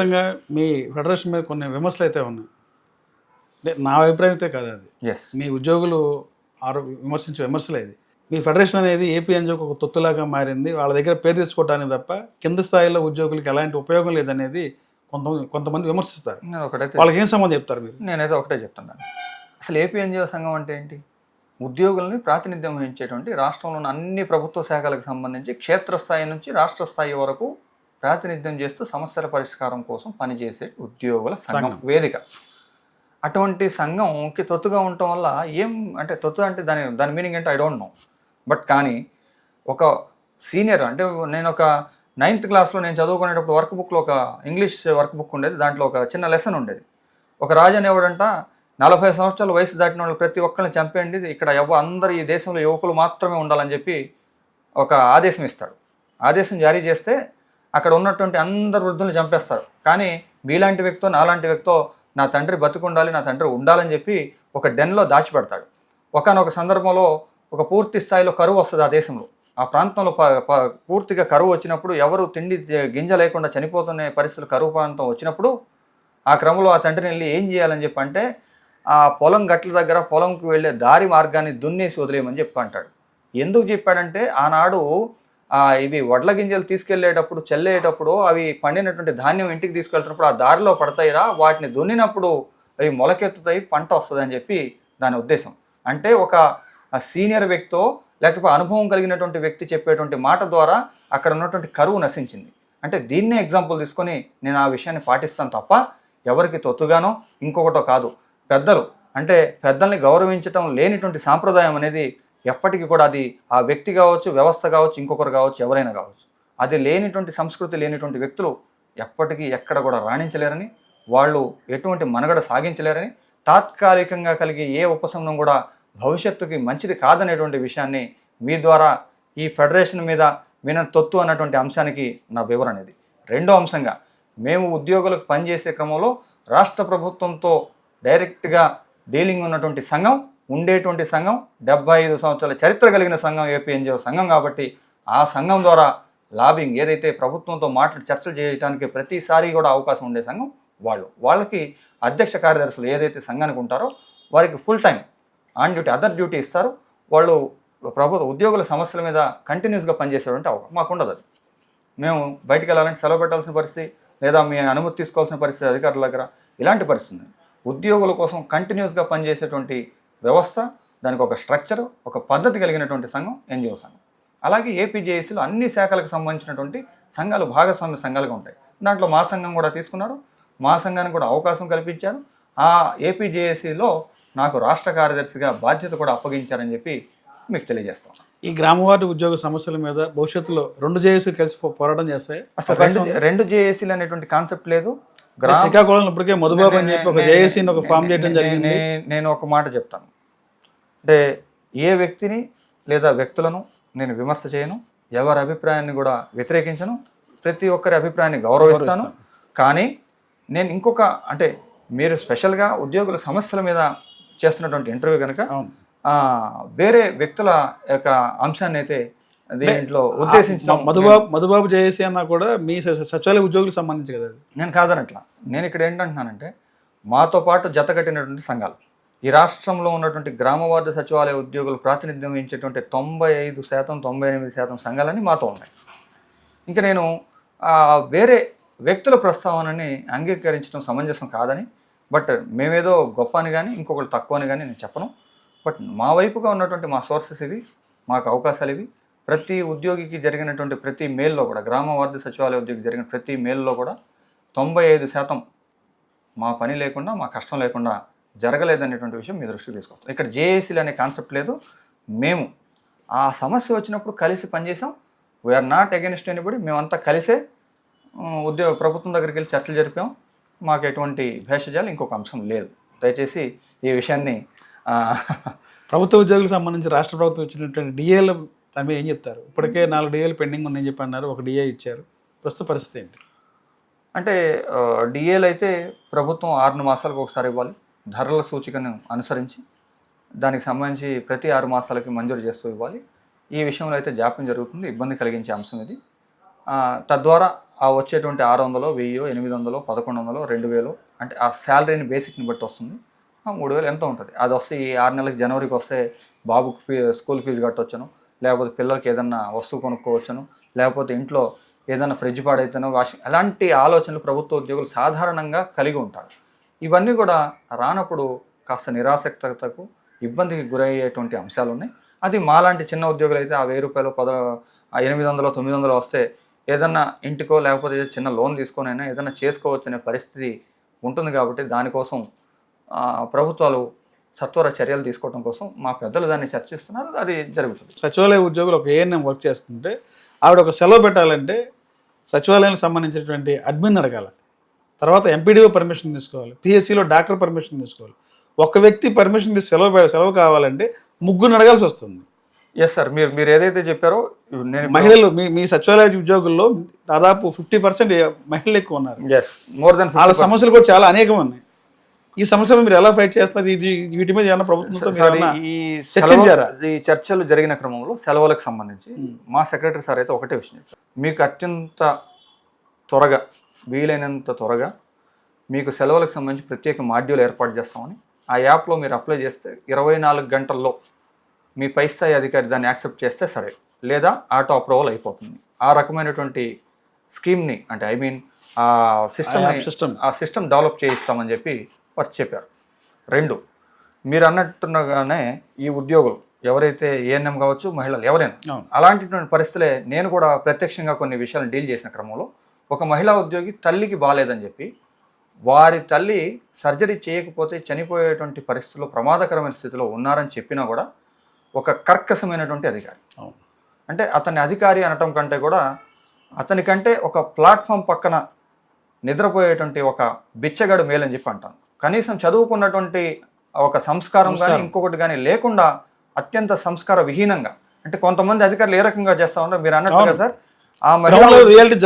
వ్యక్తిగతంగా మీ ఫెడరేషన్ మీద కొన్ని విమర్శలు అయితే ఉన్నాయి. అంటే నా అభిప్రాయం అయితే కాదు అది. ఎస్. మీ ఉద్యోగులు విమర్శించే విమర్శలే ఇది. మీ ఫెడరేషన్ అనేది ఏపీ ఎన్జిఓకి ఒక తొత్తులాగా మారింది. వాళ్ళ దగ్గర పేరు తెచ్చుకోవడానికి తప్ప కింద స్థాయిలో ఉద్యోగులకి ఎలాంటి ఉపయోగం లేదనేది కొంతమంది విమర్శిస్తారు. నేను ఒకటైతే వాళ్ళకి ఏం సంబంధం చెప్తారు మీరు? నేనైతే ఒకటే చెప్తున్నాను. అసలు ఏపీ ఎన్జిఓ సంఘం అంటే ఏంటి? ఉద్యోగుల్ని ప్రాతినిధ్యం వహించేటువంటి రాష్ట్రంలో ఉన్న అన్ని ప్రభుత్వ శాఖలకు సంబంధించి క్షేత్రస్థాయి నుంచి రాష్ట్ర స్థాయి వరకు ప్రాతినిధ్యం చేస్తూ సమస్యల పరిష్కారం కోసం పనిచేసే ఉద్యోగుల సంఘం వేదిక. అటువంటి సంఘంకి తొత్తుగా ఉండటం వల్ల ఏం అంటే తొత్తు అంటే దాని మీనింగ్ ఏంటో ఐ డోంట్ నో. బట్ కానీ ఒక సీనియర్ అంటే నేను ఒక 9th క్లాస్లో నేను చదువుకునేటప్పుడు వర్క్ బుక్లో ఒక ఇంగ్లీష్ వర్క్ బుక్ ఉండేది. దాంట్లో ఒక చిన్న లెసన్ ఉండేది. ఒక రాజు అనేవాడంట 40 సంవత్సరాల వయసు దాటిన వాళ్ళు ప్రతి ఒక్కరిని చంపేయండి, ఇక్కడ అందరు ఈ దేశంలో యువకులు మాత్రమే ఉండాలని చెప్పి ఒక ఆదేశం ఇస్తాడు. ఆదేశం జారీ చేస్తే అక్కడ ఉన్నటువంటి అందరు వృద్ధులను చంపేస్తారు. కానీ మీలాంటి వ్యక్తో నాలాంటి వ్యక్తో నా తండ్రి బతుకుండాలి, నా తండ్రి ఉండాలని చెప్పి ఒక డెన్లో దాచిపెడతాడు. ఒకానొక సందర్భంలో ఒక పూర్తి స్థాయిలో కరువు వస్తుంది ఆ దేశంలో. ఆ ప్రాంతంలో పూర్తిగా కరువు వచ్చినప్పుడు ఎవరు తిండి గింజ లేకుండా చనిపోతున్న పరిస్థితులు కరువు ప్రాంతం వచ్చినప్పుడు ఆ క్రమంలో ఆ తండ్రిని వెళ్ళి ఏం చేయాలని చెప్పి అంటే ఆ పొలం గట్ల దగ్గర పొలంకి వెళ్ళే దారి మార్గాన్ని దున్నేసి వదిలేయమని చెప్పి అంటాడు. ఎందుకు చెప్పాడంటే ఆనాడు ఇవి వడ్ల గింజలు తీసుకెళ్లేటప్పుడు చల్లేటప్పుడు అవి పండినటువంటి ధాన్యం ఇంటికి తీసుకెళ్తున్నప్పుడు ఆ దారిలో పడతాయిరా, వాటిని దున్నినప్పుడు అవి మొలకెత్తుతాయి, పంట వస్తుంది అని చెప్పి దాని ఉద్దేశం. అంటే ఒక సీనియర్ వ్యక్తో లేకపోతే అనుభవం కలిగినటువంటి వ్యక్తి చెప్పేటువంటి మాట ద్వారా అక్కడ ఉన్నటువంటి కరువు నశించింది. అంటే దీన్నే ఎగ్జాంపుల్ తీసుకొని నేను ఆ విషయాన్ని పాటిస్తాను తప్ప ఎవరికి తొత్తుగానో ఇంకొకటో కాదు. పెద్దలు అంటే పెద్దల్ని గౌరవించటం లేనిటువంటి సాంప్రదాయం అనేది ఎప్పటికీ కూడా అది ఆ వ్యక్తి కావచ్చు, వ్యవస్థ కావచ్చు, ఇంకొకరు కావచ్చు, ఎవరైనా కావచ్చు, అది లేనిటువంటి సంస్కృతి లేనిటువంటి వ్యక్తులు ఎప్పటికీ ఎక్కడ కూడా రాణించలేరని, వాళ్ళు ఎటువంటి మనుగడ సాగించలేరని, తాత్కాలికంగా కలిగే ఏ ఉపశమనం కూడా భవిష్యత్తుకి మంచిది కాదనేటువంటి విషయాన్ని మీ ద్వారా ఈ ఫెడరేషన్ మీద విన తొత్తు అన్నటువంటి అంశానికి నా వివరణ ఇది. రెండో అంశంగా మేము ఉద్యోగులకు పనిచేసే క్రమంలో రాష్ట్ర ప్రభుత్వంతో డైరెక్ట్గా డీలింగ్ ఉన్నటువంటి సంఘం, ఉండేటువంటి సంఘం, 75 సంవత్సరాల చరిత్ర కలిగిన సంఘం ఏపీ ఎన్జిఓ సంఘం కాబట్టి ఆ సంఘం ద్వారా లాబింగ్ ఏదైతే ప్రభుత్వంతో చర్చలు చేయడానికి ప్రతిసారి కూడా అవకాశం ఉండే సంఘం వాళ్ళకి అధ్యక్ష కార్యదర్శులు ఏదైతే సంఘానికి ఉంటారో వారికి full time on duty other duty ఇస్తారు. వాళ్ళు ప్రభుత్వ ఉద్యోగుల సమస్యల మీద కంటిన్యూస్గా పనిచేసేటువంటి అవకాశం మాకు ఉండదు. అది మేము బయటికి వెళ్ళాలంటే సెలవు పెట్టాల్సిన పరిస్థితి లేదా మీ అనుమతి తీసుకోవాల్సిన పరిస్థితి అధికారుల దగ్గర, ఇలాంటి పరిస్థితి. ఉద్యోగుల కోసం కంటిన్యూస్గా పనిచేసేటువంటి వ్యవస్థ, దానికి ఒక స్ట్రక్చర్, ఒక పద్ధతి కలిగినటువంటి సంఘం ఎన్జిఓ సంఘం. అలాగే ఏపీజేఏసీలో అన్ని శాఖలకు సంబంధించినటువంటి సంఘాలు భాగస్వామ్య సంఘాలుగా ఉంటాయి. దాంట్లో మా సంఘం కూడా తీసుకున్నారు, మా సంఘానికి కూడా అవకాశం కల్పించారు. ఆ ఏపీజేఏసీలో నాకు రాష్ట్ర కార్యదర్శిగా బాధ్యత కూడా అప్పగించారని చెప్పి మీకు తెలియజేస్తాం. ఈ గ్రామ వార్డు ఉద్యోగ సమస్యల మీద భవిష్యత్తులో 2 జేఏసీలు కలిసి పోరాటం చేస్తాయి. అసలు 2 జేఏసీలు అనేటువంటి కాన్సెప్ట్ లేదు. శ్రీకాకుళం ఇప్పటికే మధుబాబు అని చెప్పి ఒక జేఏసీని ఒక ఫామ్ చేయడం జరిగింది. నేను ఒక మాట చెప్తాను, అంటే ఏ వ్యక్తిని లేదా వ్యక్తులను నేను విమర్శ చేయను, ఎవరి అభిప్రాయాన్ని కూడా వ్యతిరేకించను, ప్రతి ఒక్కరి అభిప్రాయాన్ని గౌరవిస్తాను. కానీ నేను ఇంకొక అంటే మీరు స్పెషల్గా ఉద్యోగుల సమస్యల మీద చేస్తున్నటువంటి ఇంటర్వ్యూ కనుక వేరే వ్యక్తుల యొక్క అంశాన్ని అయితే దీంట్లో ఉద్దేశించిన మధుబాబు జేఏసీ అన్నా కూడా మీ సచివాలయ ఉద్యోగులకు సంబంధించి కదా. నేను కాదనట్లా. నేను ఇక్కడ ఏంటంటున్నానంటే మాతో పాటు జత కట్టినటువంటి సంఘాలు, ఈ రాష్ట్రంలో ఉన్నటువంటి గ్రామ వార్డు సచివాలయ ఉద్యోగులు ప్రాతినిధ్యం వహించేటువంటి 95%, 98% సంఘాలన్నీ మాతో ఉన్నాయి. ఇంకా నేను వేరే వ్యక్తుల ప్రస్తావనని అంగీకరించడం సమంజసం కాదని, బట్ మేమేదో గొప్ప అని కానీ ఇంకొకరు తక్కువ అని కానీ నేను చెప్పను. బట్ మా వైపుగా ఉన్నటువంటి మా సోర్సెస్ ఇవి, మాకు అవకాశాలు ఇవి. ప్రతి ఉద్యోగికి జరిగినటువంటి ప్రతి మెయిల్లో కూడా, గ్రామ వార్డు సచివాలయ ఉద్యోగికి జరిగిన ప్రతి మెయిల్లో కూడా 95% మా పని లేకుండా, మా కష్టం లేకుండా జరగలేదనేటువంటి విషయం మీ దృష్టికి తీసుకొస్తాం. ఇక్కడ జేఏసీలు అనే కాన్సెప్ట్ లేదు. మేము ఆ సమస్య వచ్చినప్పుడు కలిసి పనిచేసాం. We're not against anybody. మేమంతా కలిసే ప్రభుత్వం దగ్గరికి వెళ్ళి చర్చలు జరిపాం. మాకు ఎటువంటి భేషజాలు ఇంకొక అంశం లేదు. దయచేసి ఈ విషయాన్ని ప్రభుత్వ ఉద్యోగులకు సంబంధించి రాష్ట్ర ప్రభుత్వం ఇచ్చినటువంటి డిఏల దాని మీద ఏం చెప్తారు? ఇప్పటికే 4 డిఏలు పెండింగ్ ఉన్నాయని చెప్పి అన్నారు, 1 డిఏ ఇచ్చారు. ప్రస్తుత పరిస్థితి ఏంటి? అంటే డిఏలు అయితే ప్రభుత్వం 6 మాసాలకు ఒకసారి ఇవ్వాలి, ధరల సూచికను అనుసరించి. దానికి సంబంధించి ప్రతి 6 మాసాలకి మంజూరు చేస్తూ ఇవ్వాలి. ఈ విషయంలో అయితే జాప్యం జరుగుతుంది, ఇబ్బంది కలిగించే అంశం ఇది. తద్వారా ఆ వచ్చేటువంటి 600, 1000, 800, 1100, 2000 అంటే ఆ శాలరీని బేసిక్ని బట్టి వస్తుంది. 3000 ఎంత ఉంటుంది. అది వస్తే ఈ 6 నెలలకి జనవరికి వస్తే బాబుకి స్కూల్ ఫీజు కట్టవచ్చును, లేకపోతే పిల్లలకి ఏదన్నా వస్తువు కొనుక్కోవచ్చును, లేకపోతే ఇంట్లో ఏదైనా ఫ్రిడ్జ్ పాడైతేనో వాషింగ్, అలాంటి ఆలోచనలు ప్రభుత్వ ఉద్యోగులు సాధారణంగా కలిగి ఉంటారు. ఇవన్నీ కూడా రానప్పుడు కాస్త నిరాసక్తతకు, ఇబ్బందికి గురయ్యేటువంటి అంశాలు ఉన్నాయి. అది మాలాంటి చిన్న ఉద్యోగులు అయితే ఆ 1000 రూపాయలు 800, 900 వస్తే ఏదన్నా ఇంటికో లేకపోతే చిన్న లోన్ తీసుకొనైనా ఏదైనా చేసుకోవచ్చు అనే పరిస్థితి ఉంటుంది. కాబట్టి దానికోసం ప్రభుత్వాలు సత్వర చర్యలు తీసుకోవడం కోసం మా పెద్దలు దాన్ని చర్చిస్తున్నారు. అది జరుగుతుంది. సచివాలయ ఉద్యోగులు ఒక ఏఎన్ఎం వర్క్ చేస్తుంటే ఆవిడ ఒక సెలవు పెట్టాలంటే సచివాలయానికి సంబంధించినటువంటి అడ్మిన్ అడగాల, తర్వాత ఎంపీడీఓ పర్మిషన్ తీసుకోవాలి, పిఎస్సిలో డాక్టర్ పర్మిషన్ తీసుకోవాలి. ఒక వ్యక్తి పర్మిషన్ తీసి సెలవు కావాలంటే 3 అడగాల్సి వస్తుంది. ఎస్ సార్, మీరు ఏదైతే చెప్పారో నేను మహిళలు మీ సచివాలయ ఉద్యోగుల్లో దాదాపు 50% మహిళలు ఎక్కువ ఉన్నారు. మోర్ దెన్ వాళ్ళ సమస్యలు కూడా చాలా అనేకం ఉన్నాయి. ఈ సమస్యలు మీరు ఎలా ఫైట్ చేస్తారు? వీటి మీద ఏమైనా ప్రభుత్వంతో చర్చించారా? ఈ చర్చలు జరిగిన క్రమంలో సెలవులకు సంబంధించి మా సెక్రటరీ సార్ అయితే ఒకటే విషయం చెప్పారు, మీకు అత్యంత త్వరగా వీలైనంత త్వరగా మీకు సెలవులకు సంబంధించి ప్రత్యేక మాడ్యూల్ ఏర్పాటు చేస్తామని, ఆ యాప్లో మీరు అప్లై చేస్తే 24 గంటల్లో మీ పై స్థాయి అధికారి దాన్ని యాక్సెప్ట్ చేస్తే సరే, లేదా ఆటో అప్రూవల్ అయిపోతుంది. ఆ రకమైనటువంటి స్కీమ్ని అంటే ఆ సిస్టమ్ డెవలప్ చేయిస్తామని చెప్పి వారు చెప్పారు. 2, మీరు అన్నట్టుగానే ఈ ఉద్యోగులు ఎవరైతే ఏఎన్ఎం కావచ్చు, మహిళలు ఎవరైనా అలాంటిటువంటి పరిస్థితులే నేను కూడా ప్రత్యక్షంగా కొన్ని విషయాలను డీల్ చేసిన క్రమంలో ఒక మహిళా ఉద్యోగి తల్లికి బాగాలేదని చెప్పి వారి తల్లి సర్జరీ చేయకపోతే చనిపోయేటువంటి పరిస్థితుల్లో ప్రమాదకరమైన స్థితిలో ఉన్నారని చెప్పినా కూడా ఒక కర్కశమైనటువంటి అధికారి, అంటే అతని అధికారి అనటం కంటే కూడా అతనికంటే ఒక ప్లాట్ఫామ్ పక్కన నిద్రపోయేటువంటి ఒక బిచ్చగాడు మేలని చెప్పి అంటాను. కనీసం చదువుకున్నటువంటి ఒక సంస్కారం కానీ ఇంకొకటి కానీ లేకుండా అత్యంత సంస్కార విహీనంగా, అంటే కొంతమంది అధికారులు ఏ రకంగా చేస్తా ఉన్నారు మీరు అన్నట్టుగా సార్, ఆ మహిళ రియాలిటీ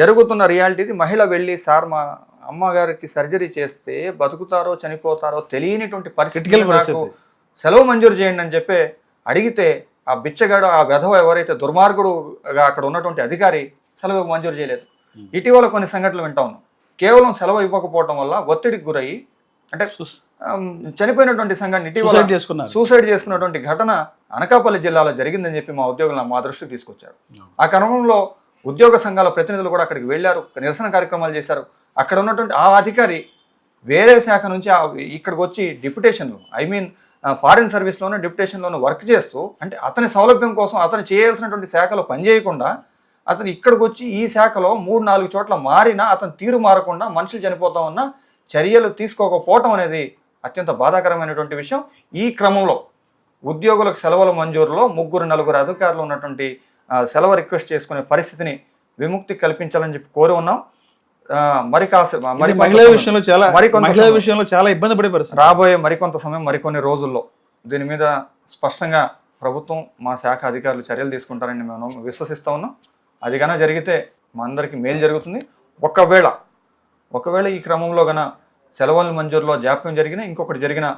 జరుగుతున్న రియాలిటీది మహిళ వెళ్ళి సార్ మా అమ్మగారికి సర్జరీ చేస్తే బతుకుతారో చనిపోతారో తెలియనిటువంటి పరిస్థితి, సెలవు మంజూరు చేయండి అని చెప్పి అడిగితే ఆ బిచ్చగాడు, ఆ వెధవ ఎవరైతే దుర్మార్గుడుగా అక్కడ ఉన్నటువంటి అధికారి సెలవు మంజూరు చేయలేదు. ఇటీవల కొన్ని సంఘటనలు వింటా ఉన్నాం. కేవలం సెలవు ఇవ్వకపోవడం వల్ల ఒత్తిడికి గురయ్యి అంటే చనిపోయినటువంటి సంఘటన ఇటీవల సూసైడ్ చేసుకున్నటువంటి ఘటన అనకాపల్లి జిల్లాలో జరిగిందని చెప్పి మా ఉద్యోగులు మా దృష్టికి తీసుకొచ్చారు. ఆ క్రమంలో ఉద్యోగ సంఘాల ప్రతినిధులు కూడా అక్కడికి వెళ్ళారు, నిరసన కార్యక్రమాలు చేశారు. అక్కడ ఉన్నటువంటి ఆ అధికారి వేరే శాఖ నుంచి ఇక్కడికి వచ్చి డిప్యుటేషన్లు ఫారిన్ సర్వీస్లోనూ డిప్యుటేషన్లోనూ వర్క్ చేస్తూ, అంటే అతని సౌలభ్యం కోసం అతను చేయాల్సినటువంటి శాఖలో పనిచేయకుండా అతను ఇక్కడికి వచ్చి ఈ శాఖలో 3-4 చోట్ల మారినా అతను తీరు మారకుండా మనుషులు చనిపోతా ఉన్న చర్యలు తీసుకోకపోవటం అనేది అత్యంత బాధాకరమైనటువంటి విషయం. ఈ క్రమంలో ఉద్యోగులకు సెలవుల మంజూరులో 3-4 అధికారులు ఉన్నటువంటి సెలవు రిక్వెస్ట్ చేసుకునే పరిస్థితిని విముక్తి కల్పించాలని చెప్పి కోరి ఉన్నాం. మహిళల విషయంలో చాలా ఇబ్బంది పడే పరిస్థితి రాబోయే మరికొంత సమయం, మరికొన్ని రోజుల్లో దీని మీద స్పష్టంగా ప్రభుత్వం, మా శాఖ అధికారులు చర్యలు తీసుకుంటారని మేము విశ్వసిస్తూ ఉన్నాం. అది కన్నా జరిగితే మా అందరికీ మేలు జరుగుతుంది. ఒకవేళ ఈ క్రమంలో గన సెలవుల మంజూరులో జాప్యం జరిగినా, ఇంకొకటి జరిగినా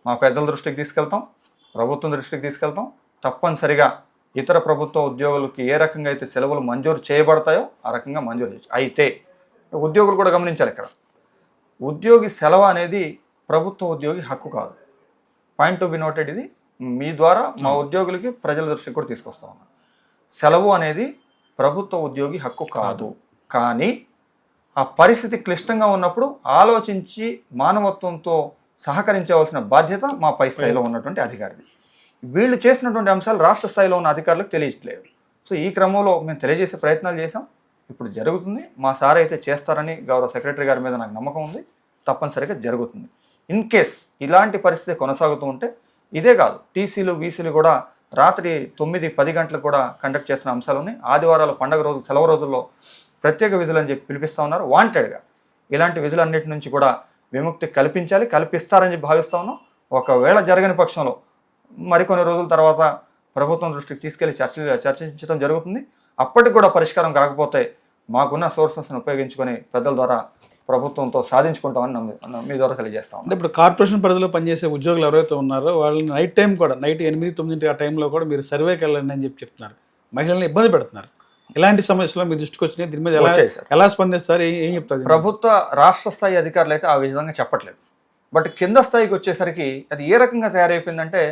మా పెద్దల దృష్టికి తీసుకెళ్తాం, ప్రభుత్వం దృష్టికి తీసుకెళ్తాం. తప్పనిసరిగా ఇతర ప్రభుత్వ ఉద్యోగులకి ఏ రకంగా అయితే సెలవులు మంజూరు చేయబడతాయో ఆ రకంగా మంజూరు చేయొచ్చు. అయితే ఉద్యోగులు కూడా గమనించాలి, ఇక్కడ ఉద్యోగి సెలవు అనేది ప్రభుత్వ ఉద్యోగి హక్కు కాదు. Point to be noted. ఇది మీ ద్వారా మా ఉద్యోగులకి ప్రజల దృష్టికి కూడా తీసుకొస్తా ఉన్నాం. సెలవు అనేది ప్రభుత్వ ఉద్యోగి హక్కు కాదు, కానీ ఆ పరిస్థితి క్లిష్టంగా ఉన్నప్పుడు ఆలోచించి మానవత్వంతో సహకరించవలసిన బాధ్యత మా పై స్థాయిలో ఉన్నటువంటి అధికారిది. వీళ్ళు చేసినటువంటి అంశాలు రాష్ట్ర స్థాయిలో ఉన్న అధికారులకు తెలియట్లేదు. సో ఈ క్రమంలో మేము తెలియజేసే ప్రయత్నాలు చేసాం. ఇప్పుడు జరుగుతుంది. మా సార్ అయితే చేస్తారని గౌరవ సెక్రటరీ గారి మీద నాకు నమ్మకం ఉంది. తప్పనిసరిగా జరుగుతుంది. ఇన్ కేస్ ఇలాంటి పరిస్థితి కొనసాగుతూ ఉంటే, ఇదే కాదు టీసీలు వీసీలు కూడా రాత్రి 9-10 గంటలకు కూడా కండక్ట్ చేస్తున్న అంశాలు ఉన్నాయి. ఆదివారాలు, పండగ రోజులు, సెలవు రోజుల్లో ప్రత్యేక విధులు అని చెప్పి పిలిపిస్తూ ఉన్నారు. వాంటెడ్గా ఇలాంటి విధులన్నిటి నుంచి కూడా విముక్తి కల్పిస్తారని చెప్పి భావిస్తూ ఉన్నాం. ఒకవేళ జరగని పక్షంలో మరికొన్ని రోజుల తర్వాత ప్రభుత్వం దృష్టికి తీసుకెళ్లి చర్చించడం జరుగుతుంది. అప్పటికి కూడా పరిష్కారం కాకపోతే మాకున్న సోర్సెస్ని ఉపయోగించుకొని పెద్దల ద్వారా ప్రభుత్వంతో సాధించుకుంటామని మీ ద్వారా తెలియజేస్తాం. అంటే ఇప్పుడు కార్పొరేషన్ పరిధిలో పనిచేసే ఉద్యోగులు ఎవరైతే ఉన్నారో వాళ్ళని నైట్ 8-9 ఆ టైంలో కూడా మీరు సర్వేకి వెళ్ళండి అని చెప్తున్నారు. మహిళల్ని ఇబ్బంది పెడుతున్నారు. ఇలాంటి సమస్యలు మీ దృష్టికి వచ్చినాయి, దీని మీద ఎలా వచ్చాయి సార్. ఎలా స్పందిస్తారు, ఏం చెప్తారు? ప్రభుత్వ రాష్ట్ర స్థాయి అధికారులు అయితే ఆ విధంగా చెప్పట్లేదు. బట్ కింద స్థాయికి వచ్చేసరికి అది ఏ రకంగా తయారైపోయిందంటే,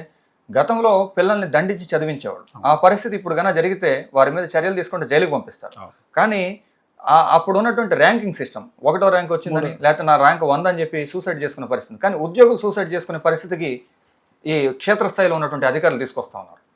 గతంలో పిల్లల్ని దండించి చదివించేవాడు. ఆ పరిస్థితి ఇప్పుడు కన్నా జరిగితే వారి మీద చర్యలు తీసుకుంటే జైలుకి పంపిస్తారు. కానీ అప్పుడు ఉన్నటువంటి ర్యాంకింగ్ సిస్టమ్, 1వ ర్యాంక్ వచ్చిందని లేకపోతే నా ర్యాంక్ 100 అని చెప్పి సూసైడ్ చేసుకునే పరిస్థితి. కానీ ఉద్యోగులు సూసైడ్ చేసుకునే పరిస్థితికి ఈ క్షేత్రస్థాయిలో ఉన్నటువంటి అధికారులు తీసుకొస్తా ఉన్నారు.